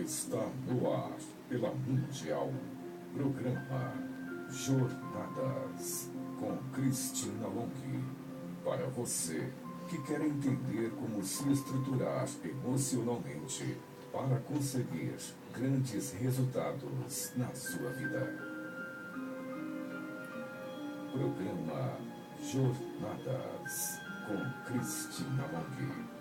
Está no ar pela Mundial. Programa Jornadas com Cristina Longhi. Para você que quer entender como se estruturar emocionalmente para conseguir grandes resultados na sua vida. Programa Jornadas com Cristina Longhi.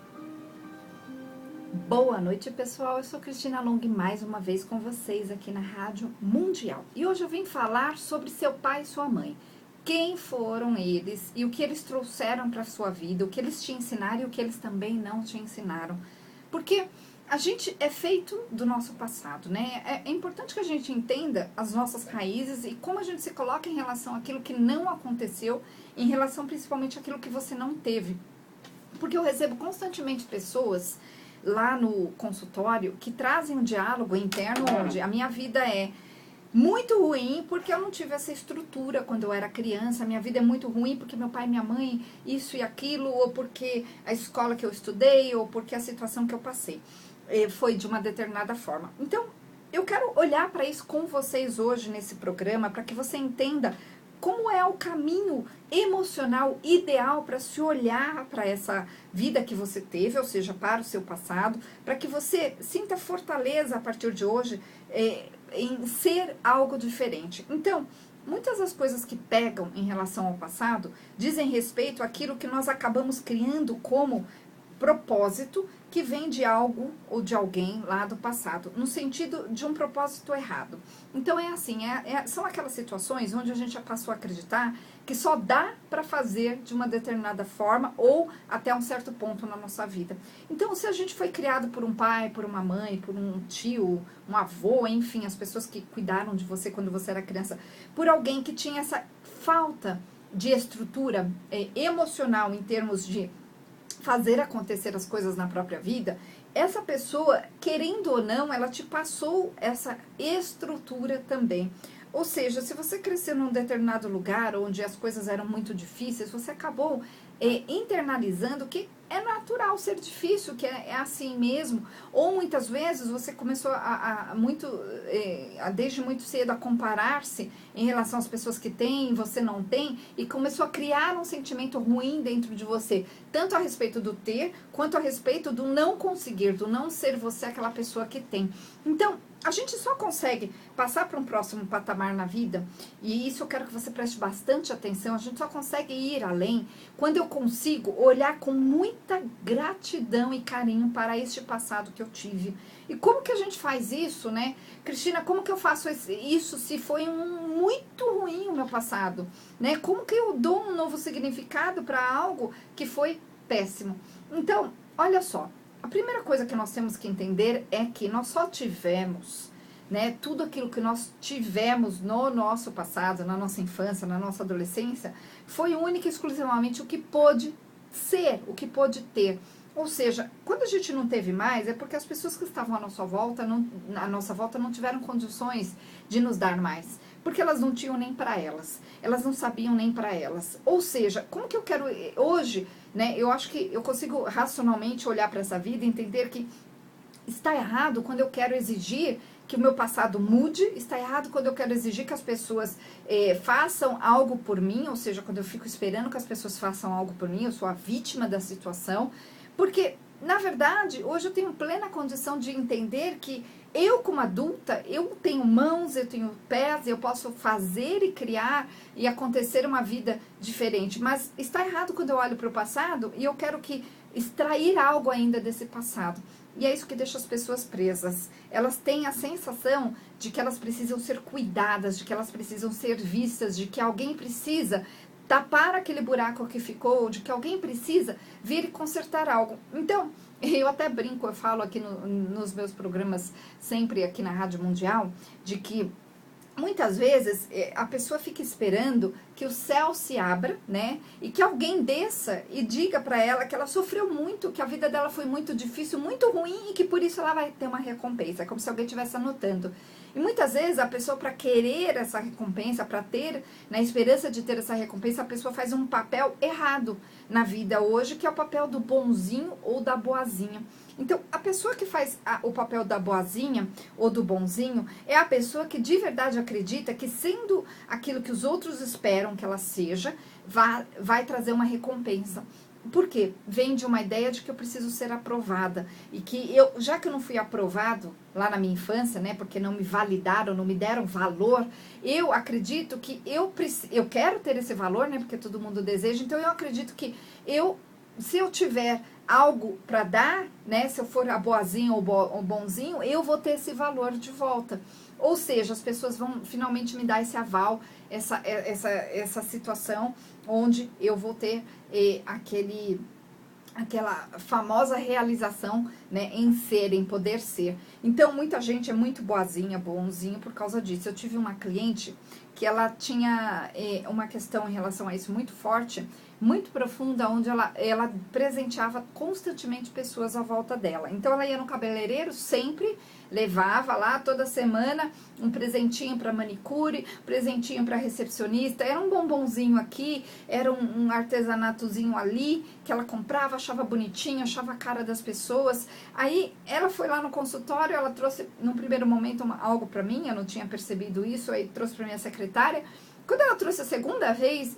Boa noite, pessoal. Eu sou Cristina Longhi, mais uma vez com vocês aqui na Rádio Mundial. E hoje eu vim falar sobre seu pai e sua mãe. Quem foram eles e o que eles trouxeram para a sua vida, o que eles te ensinaram e o que eles também não te ensinaram. Porque a gente é feito do nosso passado, né? É importante que a gente entenda as nossas raízes e como a gente se coloca em relação àquilo que não aconteceu, em relação principalmente àquilo que você não teve. Porque eu recebo constantemente pessoas lá no consultório que trazem um diálogo interno onde a minha vida é muito ruim porque eu não tive essa estrutura quando eu era criança, a minha vida é muito ruim porque meu pai e minha mãe isso e aquilo, ou porque a escola que eu estudei, ou porque a situação que eu passei foi de uma determinada forma. Então, eu quero olhar para isso com vocês hoje nesse programa, para que você entenda como é o caminho emocional ideal para se olhar para essa vida que você teve, ou seja, para o seu passado, para que você sinta fortaleza a partir de hoje em ser algo diferente. Então, muitas das coisas que pegam em relação ao passado dizem respeito àquilo que nós acabamos criando como propósito que vem de algo ou de alguém lá do passado, no sentido de um propósito errado. Então é assim, são aquelas situações onde a gente já passou a acreditar que só dá para fazer de uma determinada forma ou até um certo ponto na nossa vida. Então, se a gente foi criado por um pai, por uma mãe, por um tio, um avô, enfim, as pessoas que cuidaram de você quando você era criança, por alguém que tinha essa falta de estrutura emocional em termos de fazer acontecer as coisas na própria vida, essa pessoa, querendo ou não, ela te passou essa estrutura também. Ou seja, se você cresceu num determinado lugar onde as coisas eram muito difíceis, você acabou internalizando que é natural ser difícil, que é assim mesmo. Ou muitas vezes você começou desde muito cedo a comparar-se em relação às pessoas que têm, você não tem, e começou a criar um sentimento ruim dentro de você, tanto a respeito do ter, quanto a respeito do não conseguir, do não ser você aquela pessoa que tem. Então, a gente só consegue passar para um próximo patamar na vida, e isso eu quero que você preste bastante atenção, a gente só consegue ir além quando eu consigo olhar com muita gratidão e carinho para este passado que eu tive. E como que a gente faz isso, né? Cristina, como que eu faço isso se foi muito ruim o meu passado, né? Como que eu dou um novo significado para algo que foi péssimo? Então, olha só. A primeira coisa que nós temos que entender é que nós só tivemos, né, tudo aquilo que nós tivemos no nosso passado, na nossa infância, na nossa adolescência, foi única e exclusivamente o que pôde ser, o que pôde ter. Ou seja, quando a gente não teve mais, é porque as pessoas que estavam à nossa volta não tiveram condições de nos dar mais. Porque elas não tinham nem para elas não sabiam nem para elas. Ou seja, como que eu quero hoje, né? Eu acho que eu consigo racionalmente olhar para essa vida e entender que está errado quando eu quero exigir que o meu passado mude, está errado quando eu quero exigir que as pessoas façam algo por mim, ou seja, quando eu fico esperando que as pessoas façam algo por mim, eu sou a vítima da situação, porque, na verdade, hoje eu tenho plena condição de entender que eu, como adulta, eu tenho mãos, eu tenho pés, eu posso fazer e criar e acontecer uma vida diferente. Mas está errado quando eu olho para o passado e eu quero extrair algo ainda desse passado. E é isso que deixa as pessoas presas. Elas têm a sensação de que elas precisam ser cuidadas, de que elas precisam ser vistas, de que alguém precisa tapar aquele buraco que ficou, de que alguém precisa vir e consertar algo. Então, eu até brinco, eu falo aqui nos meus programas, sempre aqui na Rádio Mundial, de que muitas vezes a pessoa fica esperando que o céu se abra, né? E que alguém desça e diga para ela que ela sofreu muito, que a vida dela foi muito difícil, muito ruim e que por isso ela vai ter uma recompensa. É como se alguém estivesse anotando. E muitas vezes a pessoa, para querer essa recompensa, para ter, na esperança de ter essa recompensa, a pessoa faz um papel errado na vida hoje, que é o papel do bonzinho ou da boazinha. Então, a pessoa que faz o papel da boazinha ou do bonzinho é a pessoa que de verdade acredita que, sendo aquilo que os outros esperam que ela seja, vai trazer uma recompensa. Por quê? Vem de uma ideia de que eu preciso ser aprovada. E que já que eu não fui aprovado lá na minha infância, né? Porque não me validaram, não me deram valor, eu acredito que eu quero ter esse valor, né? Porque todo mundo deseja. Então, eu acredito que se eu tiver algo para dar, né? Se eu for a boazinha ou o bonzinho, eu vou ter esse valor de volta. Ou seja, as pessoas vão finalmente me dar esse aval, essa situação onde eu vou ter aquela famosa realização, né, em ser, em poder ser. Então, muita gente é muito boazinha, bonzinho por causa disso. Eu tive uma cliente que ela tinha uma questão em relação a isso muito forte, muito profunda, onde ela presenteava constantemente pessoas à volta dela. Então, ela ia no cabeleireiro, sempre levava lá toda semana um presentinho para manicure, presentinho para recepcionista, era um bombonzinho aqui, era um artesanatozinho ali, que ela comprava, achava bonitinho, achava a cara das pessoas. Aí, ela foi lá no consultório, ela trouxe, num primeiro momento, algo para mim, eu não tinha percebido isso, aí trouxe para minha secretária. Quando ela trouxe a segunda vez,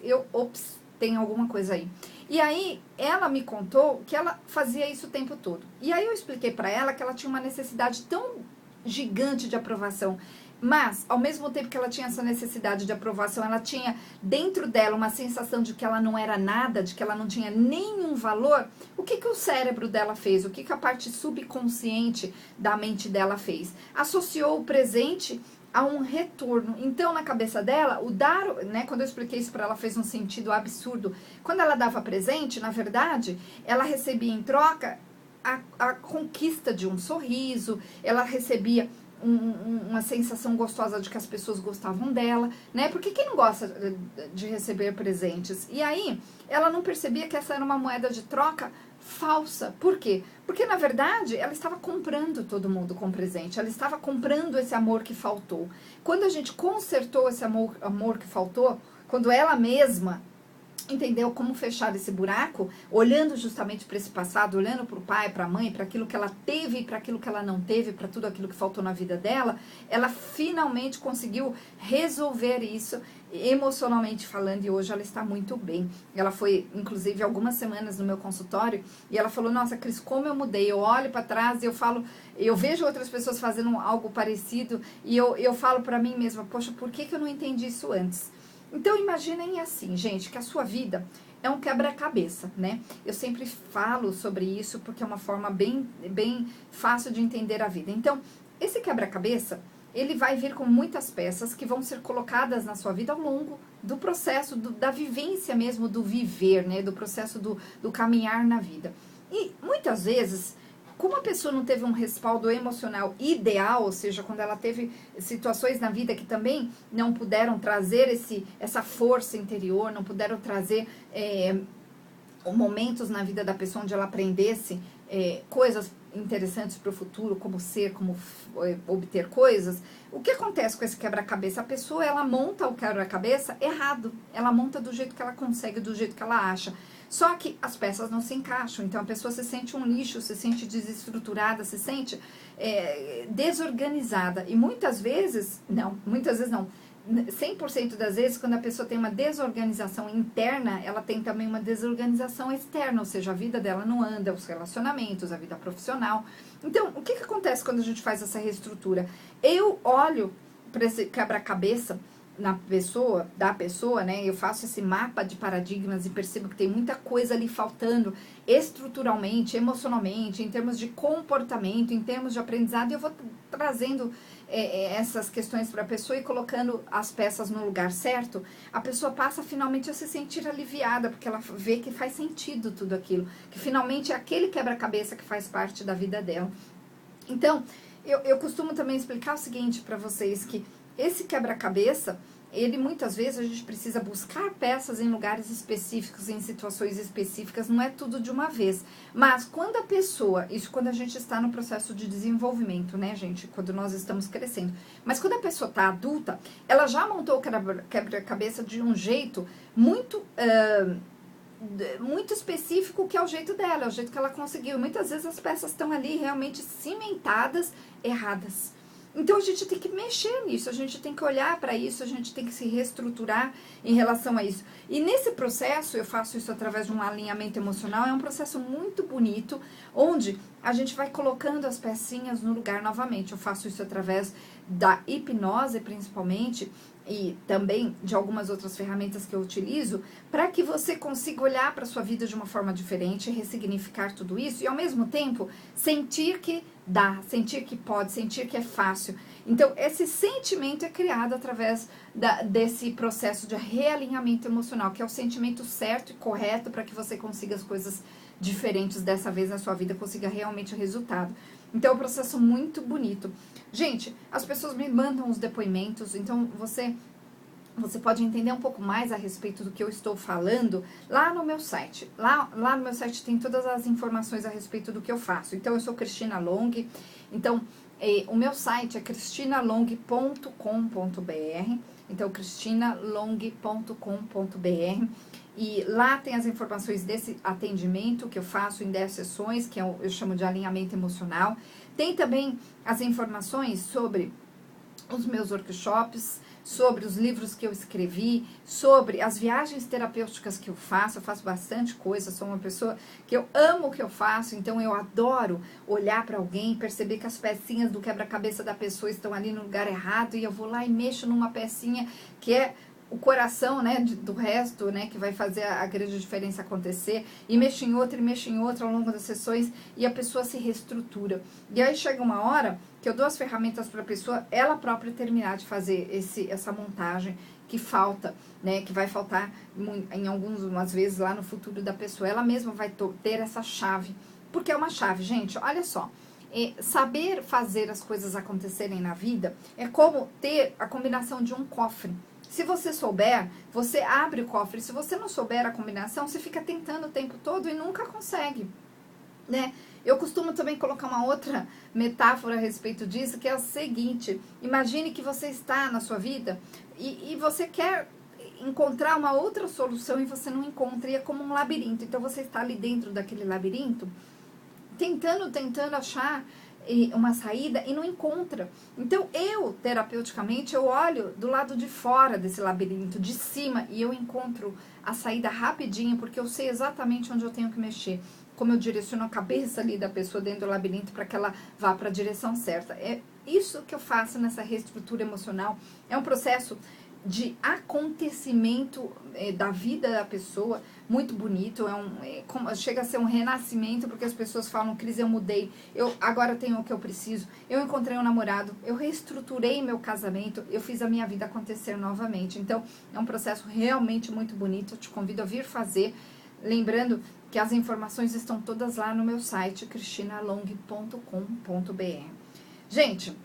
tem alguma coisa aí. E aí, ela me contou que ela fazia isso o tempo todo. E aí, eu expliquei para ela que ela tinha uma necessidade tão gigante de aprovação. Mas, ao mesmo tempo que ela tinha essa necessidade de aprovação, ela tinha dentro dela uma sensação de que ela não era nada, de que ela não tinha nenhum valor. O que o cérebro dela fez? O que a parte subconsciente da mente dela fez? Associou o presente a um retorno. Então, na cabeça dela, o dar, né, quando eu expliquei isso para ela, fez um sentido absurdo. Quando ela dava presente, na verdade, ela recebia em troca a conquista de um sorriso, ela recebia uma sensação gostosa de que as pessoas gostavam dela, né? Porque quem não gosta de receber presentes? E aí, ela não percebia que essa era uma moeda de troca falsa. Por quê? Porque, na verdade, ela estava comprando todo mundo com presente. Ela estava comprando esse amor que faltou. Quando a gente consertou esse amor que faltou, quando ela mesma entendeu como fechar esse buraco, olhando justamente para esse passado, olhando para o pai, para a mãe, para aquilo que ela teve e para aquilo que ela não teve, para tudo aquilo que faltou na vida dela, ela finalmente conseguiu resolver isso emocionalmente falando, e hoje ela está muito bem. Ela foi, inclusive, algumas semanas no meu consultório e ela falou: nossa, Cris, como eu mudei. Eu olho para trás e eu vejo outras pessoas fazendo algo parecido e eu falo para mim mesma: poxa, por que eu não entendi isso antes? Então, imaginem assim, gente, que a sua vida é um quebra-cabeça, né? Eu sempre falo sobre isso porque é uma forma bem fácil de entender a vida. Então, esse quebra-cabeça, ele vai vir com muitas peças que vão ser colocadas na sua vida ao longo do processo da vivência mesmo, do viver, né? Do processo do caminhar na vida. E, muitas vezes, como a pessoa não teve um respaldo emocional ideal, ou seja, quando ela teve situações na vida que também não puderam trazer essa força interior, não puderam trazer momentos na vida da pessoa onde ela aprendesse coisas interessantes para o futuro, como ser, como obter coisas. O que acontece com esse quebra-cabeça? A pessoa, ela monta o quebra-cabeça errado, ela monta do jeito que ela consegue, do jeito que ela acha. Só que as peças não se encaixam, então a pessoa se sente um lixo, se sente desestruturada, se sente desorganizada. E muitas vezes não, 100% das vezes, quando a pessoa tem uma desorganização interna, ela tem também uma desorganização externa, ou seja, a vida dela não anda, os relacionamentos, a vida profissional. Então, o que acontece quando a gente faz essa reestrutura? Eu olho para esse quebra-cabeça da pessoa, né? Eu faço esse mapa de paradigmas e percebo que tem muita coisa ali faltando estruturalmente, emocionalmente, em termos de comportamento, em termos de aprendizado, e eu vou trazendo essas questões para a pessoa e colocando as peças no lugar certo. A pessoa passa finalmente a se sentir aliviada, porque ela vê que faz sentido tudo aquilo, que finalmente é aquele quebra-cabeça que faz parte da vida dela. Então, eu costumo também explicar o seguinte para vocês, que esse quebra-cabeça, ele muitas vezes a gente precisa buscar peças em lugares específicos, em situações específicas, não é tudo de uma vez. Mas quando a pessoa, isso quando a gente está no processo de desenvolvimento, né, gente, quando nós estamos crescendo, mas quando a pessoa está adulta, ela já montou o quebra-cabeça de um jeito muito muito específico, que é o jeito dela, é o jeito que ela conseguiu. Muitas vezes as peças estão ali realmente cimentadas erradas. Então a gente tem que mexer nisso, a gente tem que olhar para isso, a gente tem que se reestruturar em relação a isso. E nesse processo, eu faço isso através de um alinhamento emocional, é um processo muito bonito, onde a gente vai colocando as pecinhas no lugar novamente. Eu faço isso através da hipnose, principalmente, e também de algumas outras ferramentas que eu utilizo, para que você consiga olhar para a sua vida de uma forma diferente, ressignificar tudo isso e, ao mesmo tempo, sentir que dá, sentir que pode, sentir que é fácil. Então, esse sentimento é criado através desse processo de realinhamento emocional, que é o sentimento certo e correto para que você consiga as coisas diferentes dessa vez na sua vida, consiga realmente o resultado. Então, é um processo muito bonito. Gente, as pessoas me mandam os depoimentos, então você pode entender um pouco mais a respeito do que eu estou falando lá no meu site. Lá no meu site tem todas as informações a respeito do que eu faço. Então, eu sou Cristina Long. Então, o meu site é cristinalong.com.br. Então, cristinalong.com.br. E lá tem as informações desse atendimento que eu faço em 10 sessões, que eu chamo de alinhamento emocional. Tem também as informações sobre os meus workshops, sobre os livros que eu escrevi, sobre as viagens terapêuticas que eu faço bastante coisa, sou uma pessoa que eu amo o que eu faço, então eu adoro olhar para alguém, perceber que as pecinhas do quebra-cabeça da pessoa estão ali no lugar errado, e eu vou lá e mexo numa pecinha que é o coração, né, do resto, né, que vai fazer a grande diferença acontecer, e mexo em outra ao longo das sessões, e a pessoa se reestrutura. E aí chega uma hora que eu dou as ferramentas para a pessoa, ela própria terminar de fazer essa montagem que falta, né, que vai faltar em algumas vezes lá no futuro da pessoa. Ela mesma vai ter essa chave, porque é uma chave, gente, olha só. Saber fazer as coisas acontecerem na vida é como ter a combinação de um cofre. Se você souber, você abre o cofre. Se você não souber a combinação, você fica tentando o tempo todo e nunca consegue, né? Eu costumo também colocar uma outra metáfora a respeito disso, que é o seguinte: imagine que você está na sua vida e você quer encontrar uma outra solução e você não encontra, e é como um labirinto. Então você está ali dentro daquele labirinto, tentando achar uma saída e não encontra. Então eu, terapeuticamente, eu olho do lado de fora desse labirinto, de cima, e eu encontro a saída rapidinho, porque eu sei exatamente onde eu tenho que mexer, como eu direciono a cabeça ali da pessoa dentro do labirinto para que ela vá para a direção certa. É isso que eu faço nessa reestrutura emocional. É um processo de acontecimento da vida da pessoa, muito bonito, chega a ser um renascimento, porque as pessoas falam: Cris, eu mudei, eu agora tenho o que eu preciso, eu encontrei um namorado, eu reestruturei meu casamento, eu fiz a minha vida acontecer novamente. Então, é um processo realmente muito bonito, eu te convido a vir fazer, lembrando que as informações estão todas lá no meu site, cristinalong.com.br. Gente,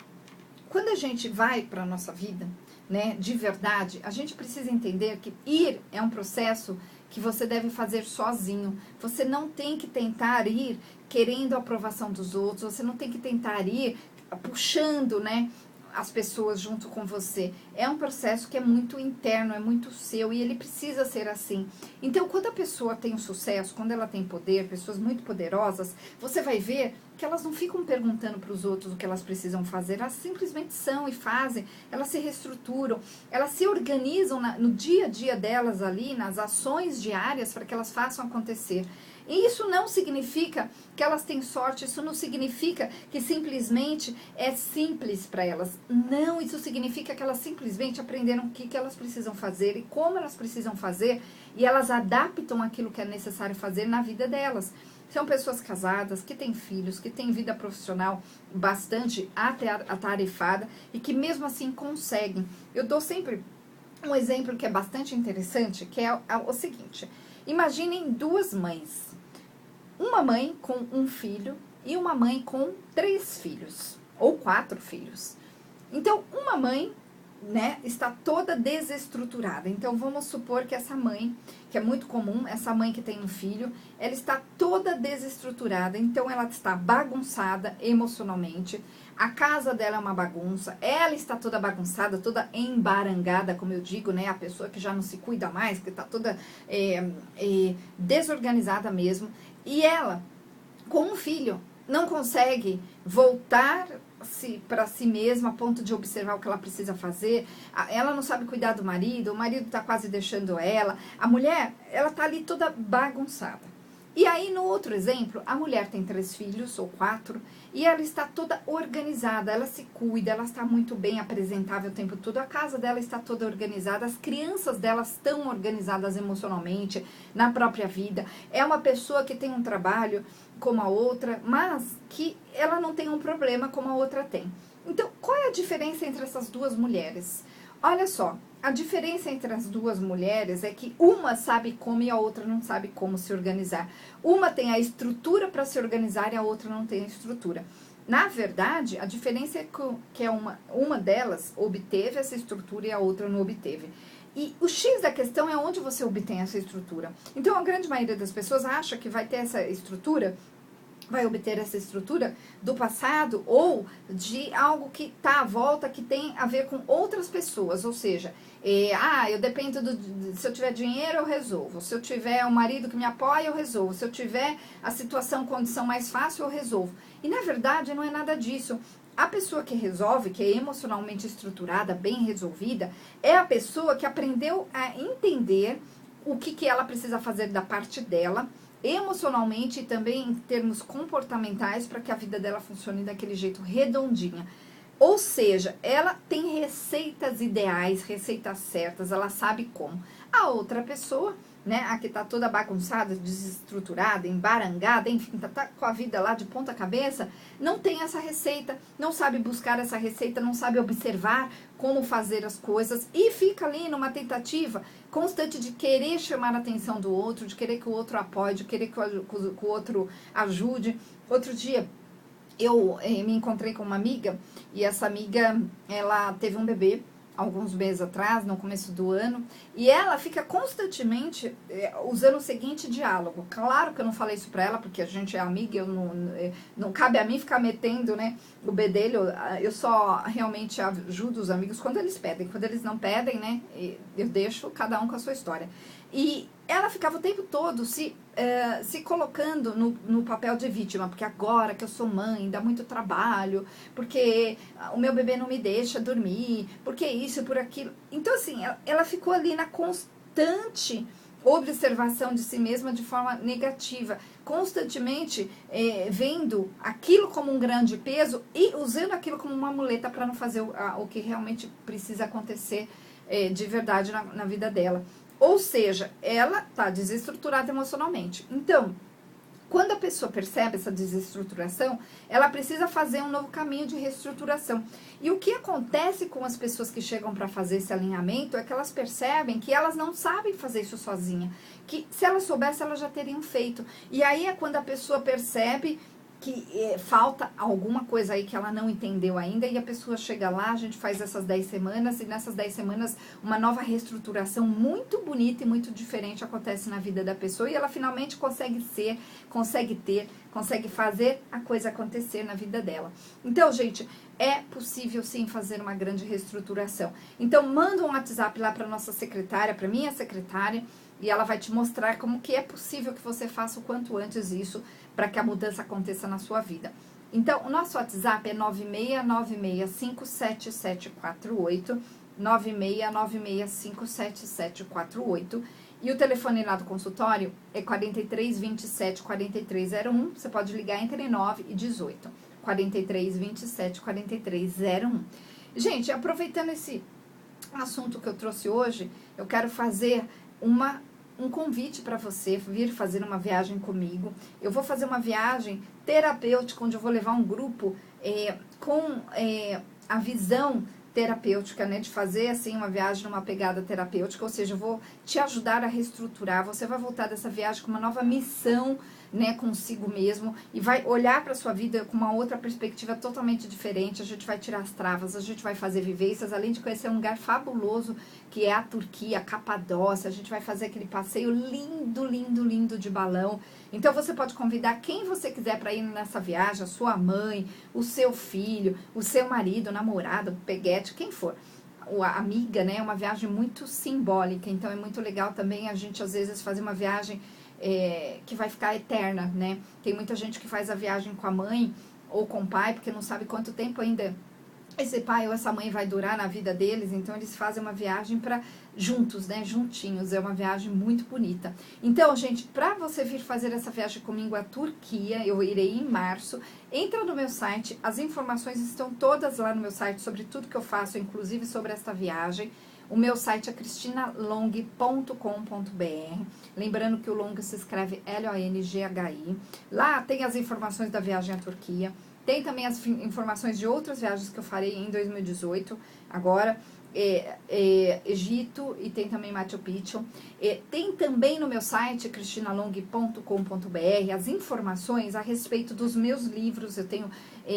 quando a gente vai para a nossa vida, né, de verdade, a gente precisa entender que ir é um processo que você deve fazer sozinho. Você não tem que tentar ir querendo a aprovação dos outros, você não tem que tentar ir puxando, né, as pessoas junto com você. É um processo que é muito interno, é muito seu, e ele precisa ser assim. Então, quando a pessoa tem um sucesso, quando ela tem poder, pessoas muito poderosas, você vai ver que elas não ficam perguntando para os outros o que elas precisam fazer, elas simplesmente são e fazem, elas se reestruturam, elas se organizam no dia a dia delas ali, nas ações diárias, para que elas façam acontecer. E isso não significa que elas têm sorte, isso não significa que simplesmente é simples para elas. Não, isso significa que elas simplesmente aprenderam o que elas precisam fazer e como elas precisam fazer, e elas adaptam aquilo que é necessário fazer na vida delas. São pessoas casadas, que têm filhos, que têm vida profissional bastante atarefada e que mesmo assim conseguem. Eu dou sempre um exemplo que é bastante interessante, que é o seguinte: imaginem duas mães. Uma mãe com um filho e uma mãe com 3 filhos, ou 4 filhos. Então, uma mãe né, está toda desestruturada. Então, vamos supor que essa mãe, que é muito comum, essa mãe que tem um filho, ela está toda desestruturada, então ela está bagunçada emocionalmente, a casa dela é uma bagunça, ela está toda bagunçada, toda embarangada, como eu digo, né, a pessoa que já não se cuida mais, que está toda desorganizada mesmo, e ela, com um filho, não consegue voltar para si mesma, a ponto de observar o que ela precisa fazer. Ela não sabe cuidar do marido, o marido está quase deixando ela. A mulher, ela está ali toda bagunçada. E aí, no outro exemplo, a mulher tem 3 filhos ou 4 e ela está toda organizada, ela se cuida, ela está muito bem apresentável o tempo todo, a casa dela está toda organizada, as crianças dela estão organizadas emocionalmente, na própria vida. É uma pessoa que tem um trabalho como a outra, mas que ela não tem um problema como a outra tem. Então, qual é a diferença entre essas duas mulheres? Olha só, a diferença entre as duas mulheres é que uma sabe como e a outra não sabe como se organizar. Uma tem a estrutura para se organizar e a outra não tem a estrutura. Na verdade, a diferença é que uma delas obteve essa estrutura e a outra não obteve. E o X da questão é onde você obtém essa estrutura. Então, a grande maioria das pessoas acha que vai ter essa estrutura, vai obter essa estrutura do passado ou de algo que está à volta, que tem a ver com outras pessoas. Ou seja, eu dependo se eu tiver dinheiro, eu resolvo. Se eu tiver um marido que me apoia, eu resolvo. Se eu tiver a situação, condição mais fácil, eu resolvo. E, na verdade, não é nada disso. A pessoa que resolve, que é emocionalmente estruturada, bem resolvida, é a pessoa que aprendeu a entender o que ela precisa fazer da parte dela, emocionalmente e também em termos comportamentais, para que a vida dela funcione daquele jeito redondinha. Ou seja, ela tem receitas ideais, receitas certas, ela sabe como. A outra pessoa, né, a que tá toda bagunçada, desestruturada, embarangada, enfim, tá com a vida lá de ponta cabeça, não tem essa receita, não sabe buscar essa receita, não sabe observar como fazer as coisas e fica ali numa tentativa constante de querer chamar a atenção do outro, de querer que o outro apoie, de querer que o outro ajude. Outro dia, eu me encontrei com uma amiga e essa amiga, ela teve um bebê alguns meses atrás, no começo do ano, e ela fica constantemente usando o seguinte diálogo. Claro que eu não falei isso pra ela, porque a gente é amiga, não cabe a mim ficar metendo, né, o bedelho. Eu só realmente ajudo os amigos quando eles pedem. Quando eles não pedem, né, eu deixo cada um com a sua história. E ela ficava o tempo todo se colocando no papel de vítima, porque agora que eu sou mãe, dá muito trabalho, porque o meu bebê não me deixa dormir, porque isso, por aquilo. Então, assim, ela ficou ali na constante observação de si mesma de forma negativa, constantemente vendo aquilo como um grande peso e usando aquilo como uma muleta para não fazer o que realmente precisa acontecer de verdade na vida dela. Ou seja, ela está desestruturada emocionalmente. Então, quando a pessoa percebe essa desestruturação, ela precisa fazer um novo caminho de reestruturação. E o que acontece com as pessoas que chegam para fazer esse alinhamento é que elas percebem que elas não sabem fazer isso sozinha. Que se elas soubessem, elas já teriam feito. E aí é quando a pessoa percebe que falta alguma coisa aí que ela não entendeu ainda, e a pessoa chega lá, a gente faz essas 10 semanas, e nessas 10 semanas uma nova reestruturação muito bonita e muito diferente acontece na vida da pessoa, e ela finalmente consegue consegue fazer a coisa acontecer na vida dela. Então, gente, é possível sim fazer uma grande reestruturação. Então, manda um WhatsApp lá para nossa secretária, para minha secretária, e ela vai te mostrar como que é possível que você faça o quanto antes isso, para que a mudança aconteça na sua vida. Então, o nosso WhatsApp é 9696577748, 9696577748, e o telefone lá do consultório é 4327-4301, você pode ligar entre 9 e 18, 4327-4301. Gente, aproveitando esse assunto que eu trouxe hoje, eu quero fazer um convite para você vir fazer uma viagem comigo. Eu vou fazer uma viagem terapêutica, onde eu vou levar um grupo com a visão terapêutica, né, de fazer assim uma viagem numa pegada terapêutica, ou seja, eu vou te ajudar a reestruturar, você vai voltar dessa viagem com uma nova missão, né, consigo mesmo, e vai olhar para sua vida com uma outra perspectiva totalmente diferente. A gente vai tirar as travas, a gente vai fazer vivências, além de conhecer um lugar fabuloso que é a Turquia, a Capadócia. A gente vai fazer aquele passeio lindo, lindo, lindo de balão. Então você pode convidar quem você quiser para ir nessa viagem, a sua mãe, o seu filho, o seu marido, o namorado, o peguete, quem for. A amiga, né? É uma viagem muito simbólica, então é muito legal também a gente às vezes fazer uma viagem que vai ficar eterna, né? Tem muita gente que faz a viagem com a mãe ou com o pai, porque não sabe quanto tempo ainda esse pai ou essa mãe vai durar na vida deles, então eles fazem uma viagem para juntos, né, juntinhos. É uma viagem muito bonita. Então, gente, para você vir fazer essa viagem comigo à Turquia, eu irei em março. Entra no meu site, as informações estão todas lá no meu site sobre tudo que eu faço, inclusive sobre esta viagem. O meu site é cristinalong.com.br. Lembrando que o Long se escreve L-O-N-G-H-I. Lá tem as informações da viagem à Turquia. Tem também as informações de outras viagens que eu farei em 2018, agora, Egito, e tem também Machu Picchu. Tem também no meu site, cristinalong.com.br, as informações a respeito dos meus livros. Eu tenho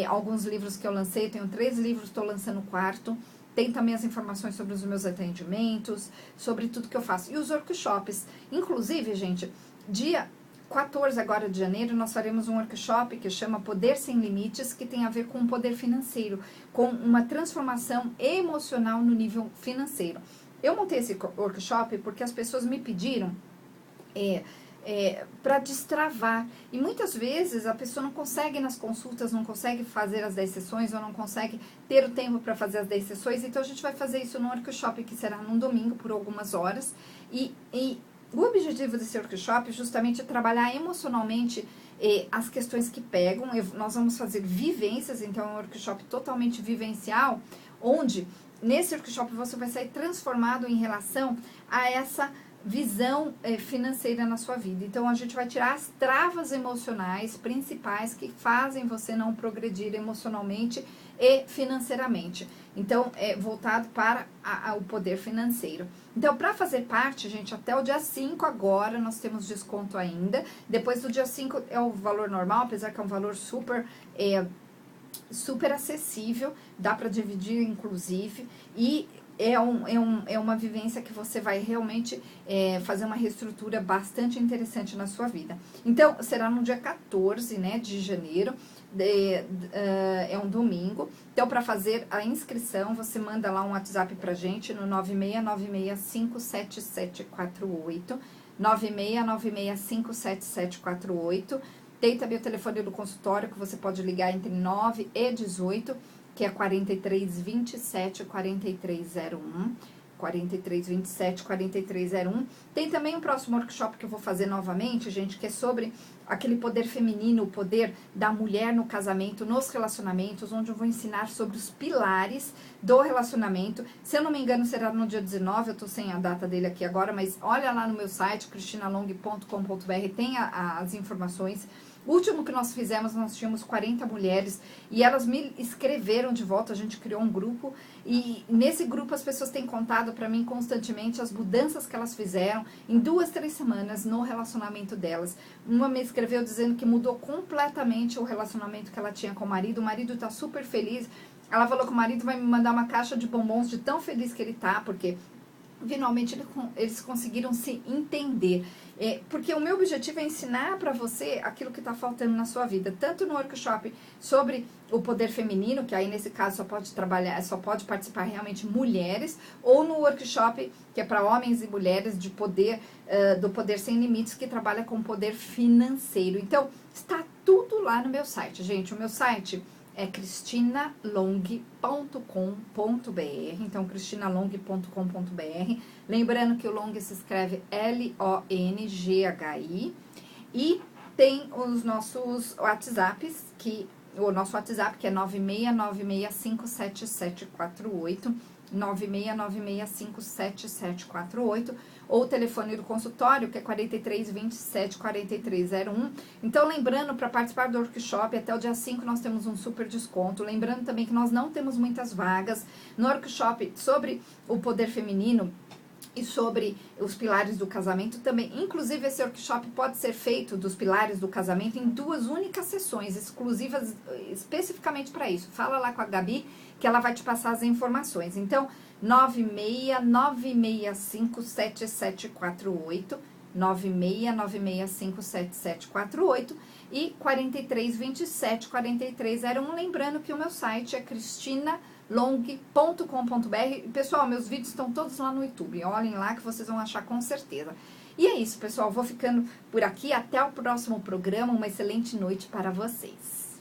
alguns livros que eu lancei, tenho 3 livros, estou lançando o 4º. Tem também as informações sobre os meus atendimentos, sobre tudo que eu faço. E os workshops. Inclusive, gente, dia 14 agora de janeiro, nós faremos um workshop que chama Poder Sem Limites, que tem a ver com o poder financeiro, com uma transformação emocional no nível financeiro. Eu montei esse workshop porque as pessoas me pediram para destravar. E muitas vezes a pessoa não consegue nas consultas, não consegue fazer as 10 sessões, ou não consegue ter o tempo para fazer as 10 sessões. Então a gente vai fazer isso no workshop, que será num domingo por algumas horas. E o objetivo desse workshop é justamente trabalhar emocionalmente as questões que pegam. Nós vamos fazer vivências, então é um workshop totalmente vivencial, onde nesse workshop você vai sair transformado em relação a essa visão financeira na sua vida. Então a gente vai tirar as travas emocionais principais que fazem você não progredir emocionalmente e financeiramente. Então é voltado para o poder financeiro. Então, para fazer parte, gente, até o dia 5 agora nós temos desconto ainda. Depois do dia 5 é o valor normal, apesar que é um valor super acessível, dá para dividir inclusive, e é uma vivência que você vai realmente fazer uma reestrutura bastante interessante na sua vida. Então, será no dia 14, né, de janeiro, é um domingo. Então, para fazer a inscrição, você manda lá um WhatsApp pra gente no 969657748, 969657748. Tem também o telefone do consultório, que você pode ligar entre 9 e 18, que é 4327 4301. 4327 4301. Tem também um próximo workshop que eu vou fazer novamente, gente, que é sobre aquele poder feminino, o poder da mulher no casamento, nos relacionamentos, onde eu vou ensinar sobre os pilares do relacionamento. Se eu não me engano, será no dia 19, eu tô sem a data dele aqui agora, mas olha lá no meu site, cristinalong.com.br, tem as informações. O último que nós fizemos, nós tínhamos 40 mulheres e elas me escreveram de volta. A gente criou um grupo e nesse grupo as pessoas têm contado para mim constantemente as mudanças que elas fizeram em 2, 3 semanas no relacionamento delas. Uma me escreveu dizendo que mudou completamente o relacionamento que ela tinha com o marido tá super feliz. Ela falou que o marido vai me mandar uma caixa de bombons de tão feliz que ele tá, porque finalmente eles conseguiram se entender. Porque o meu objetivo é ensinar para você aquilo que está faltando na sua vida, tanto no workshop sobre o poder feminino, que aí nesse caso só pode participar realmente mulheres, ou no workshop que é para homens e mulheres do poder sem limites, que trabalha com poder financeiro. Então está tudo lá no meu site, gente. O meu site é cristinalong.com.br, então cristinalong.com.br. Lembrando que o Long se escreve L-O-N-G-H-I. E tem os nossos WhatsApps, o nosso WhatsApp que é 969657748, 969657748, ou o telefone do consultório, que é 4327-4301. Então, lembrando, para participar do workshop, até o dia 5 nós temos um super desconto. Lembrando também que nós não temos muitas vagas no workshop sobre o poder feminino e sobre os pilares do casamento também. Inclusive, esse workshop pode ser feito dos pilares do casamento em 2 únicas sessões, exclusivas especificamente para isso. Fala lá com a Gabi, que ela vai te passar as informações. Então, 969657748, 969657748 e 4327-4301. Lembrando que o meu site é cristinalong.com.br. Pessoal, meus vídeos estão todos lá no YouTube. Olhem lá que vocês vão achar com certeza. E é isso, pessoal. Vou ficando por aqui. Até o próximo programa. Uma excelente noite para vocês.